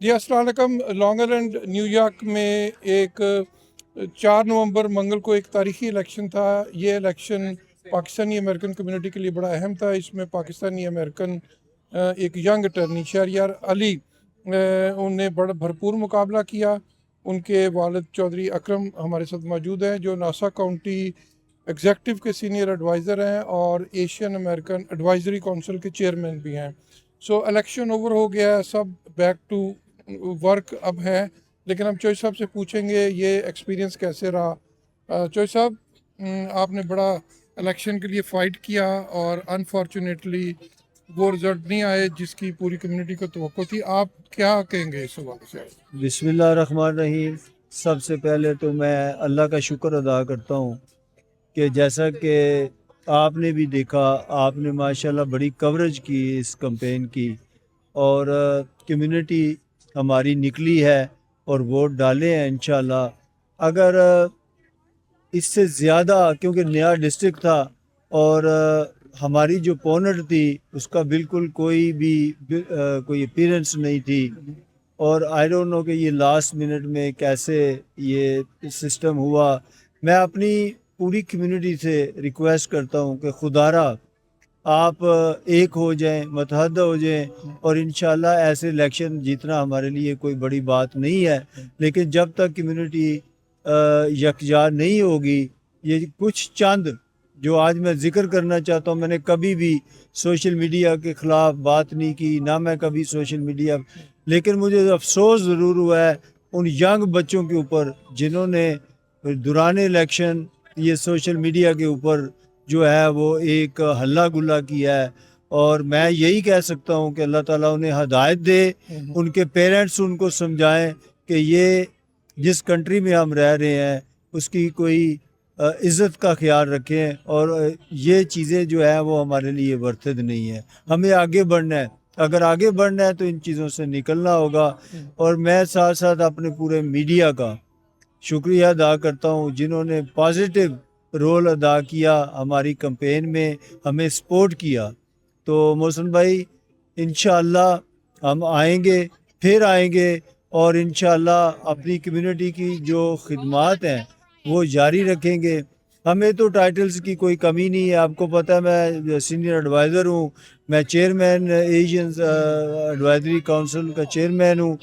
जी अस्सलाम वालेकुम। Long island New York में एक 4 नवंबर मंगल को एक तारीखी इलेक्शन था। ये इलेक्शन पाकिस्तानी अमेरिकन कम्युनिटी के लिए बड़ा अहम था। इसमें पाकिस्तानी अमेरिकन एक यंग अटर्नी शहरयार अली उन्हें बड़ा भरपूर मुकाबला किया। उनके वालिद चौधरी अकरम हमारे साथ मौजूद हैं, जो नासा काउंटी एग्जेक्टिव के सीनियर एडवाइज़र हैं और एशियन अमेरिकन एडवाइजरी काउंसिल के चेयरमैन भी हैं। सो इलेक्शन ओवर हो गया, सब बैक टू वर्क अब है। लेकिन हम चोई साहब से पूछेंगे ये एक्सपीरियंस कैसे रहा। चोई साहब, आपने बड़ा इलेक्शन के लिए फ़ाइट किया और अनफॉर्चुनेटली वो रिज़ल्ट नहीं आए जिसकी पूरी कम्युनिटी को तवक्को थी। आप क्या कहेंगे इस हवाले से? बिस्मिल्लाहिर्रहमानिर्रहीम। सबसे पहले तो मैं अल्लाह का शुक्र अदा करता हूँ कि जैसा कि आपने भी देखा, आपने माशाल्लाह बड़ी कवरेज की इस कैंपेन की और कम्युनिटी हमारी निकली है और वोट डाले हैं इंशाल्लाह। अगर इससे ज़्यादा, क्योंकि नया डिस्ट्रिक्ट था और हमारी जो पोनेंट थी उसका बिल्कुल कोई अपीयरेंस नहीं थी और आई डोंट नो कि ये लास्ट मिनट में कैसे ये सिस्टम हुआ। मैं अपनी पूरी कम्युनिटी से रिक्वेस्ट करता हूँ कि खुदारा आप एक हो जाएं, मुत्तहद हो जाएं और इंशाल्लाह ऐसे इलेक्शन जीतना हमारे लिए कोई बड़ी बात नहीं है। लेकिन जब तक कम्युनिटी यकजा नहीं होगी, ये कुछ चंद जो आज मैं जिक्र करना चाहता हूँ, मैंने कभी भी सोशल मीडिया के ख़िलाफ़ बात नहीं की, ना मैं कभी सोशल मीडिया, लेकिन मुझे अफसोस ज़रूर हुआ है उन यंग बच्चों के ऊपर जिन्होंने दौरान इलेक्शन ये सोशल मीडिया के ऊपर जो है वो एक हल्ला गुल्ला किया है। और मैं यही कह सकता हूँ कि अल्लाह ताला उन्हें हदायत दे, उनके पेरेंट्स उनको समझाएं कि ये जिस कंट्री में हम रह रहे हैं उसकी कोई इज़्ज़त का ख्याल रखें और ये चीज़ें जो है वो हमारे लिए वर्थित नहीं है। हमें आगे बढ़ना है, अगर आगे बढ़ना है तो इन चीज़ों से निकलना होगा। और मैं साथ साथ अपने पूरे मीडिया का शुक्रिया अदा करता हूँ जिन्होंने पॉजिटिव रोल अदा किया हमारी कैंपेन में, हमें सपोर्ट किया। तो मोहसिन भाई, इंशाअल्लाह हम आएंगे, फिर आएंगे और इंशाअल्लाह अपनी कम्युनिटी की जो खिदमात हैं वो जारी रखेंगे। हमें तो टाइटल्स की कोई कमी नहीं है, आपको पता है मैं सीनियर एडवाइज़र हूँ, मैं चेयरमैन एशियन एडवाइजरी काउंसिल का चेयरमैन हूँ।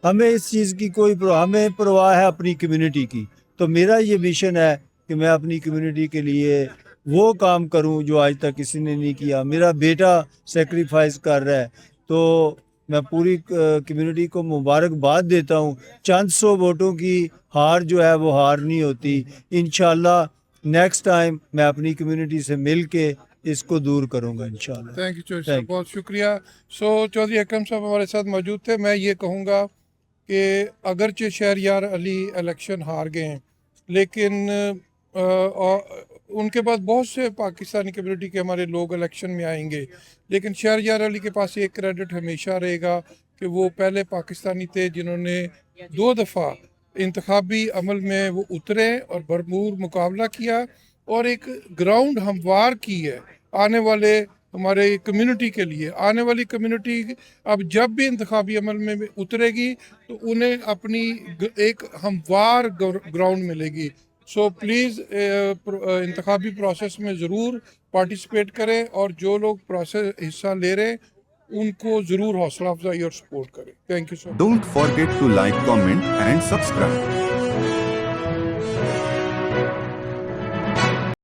हमें इस चीज़ की हमें परवाह है अपनी कम्युनिटी की। तो मेरा ये मिशन है कि मैं अपनी कम्युनिटी के लिए वो काम करूं जो आज तक किसी ने नहीं किया। मेरा बेटा सेक्रीफाइस कर रहा है, तो मैं पूरी कम्युनिटी को मुबारकबाद देता हूं। चंद सौ वोटों की हार जो है वो हार नहीं होती। इंशाल्लाह नेक्स्ट टाइम मैं अपनी कम्युनिटी से मिल के इसको दूर करूंगा इंशाल्लाह। थैंक यू चौधरी साहब, बहुत शुक्रिया। चौधरी अकरम साहब हमारे साथ मौजूद थे। मैं ये कहूँगा कि अगरचे शहरयार अली इलेक्शन हार गए हैं, लेकिन उनके पास बहुत से पाकिस्तानी कम्युनिटी के हमारे लोग इलेक्शन में आएंगे, लेकिन शहरयार अली के पास एक क्रेडिट हमेशा रहेगा कि वो पहले पाकिस्तानी थे जिन्होंने 2 दफ़ा इंतखाबी अमल में वो उतरे और भरपूर मुकाबला किया और एक ग्राउंड हमवार की है आने वाले हमारे कम्युनिटी के लिए। आने वाली कम्युनिटी अब जब भी इंतखाबी अमल में उतरेगी तो उन्हें अपनी एक हमवार ग्राउंड मिलेगी। सो प्लीज़ इंतखाबी प्रोसेस में ज़रूर पार्टिसिपेट करें और जो लोग प्रोसेस हिस्सा ले रहे हैं उनको ज़रूर हौसला अफजाई और सपोर्ट करें। Thank you so much. Don't forget to like, comment and subscribe.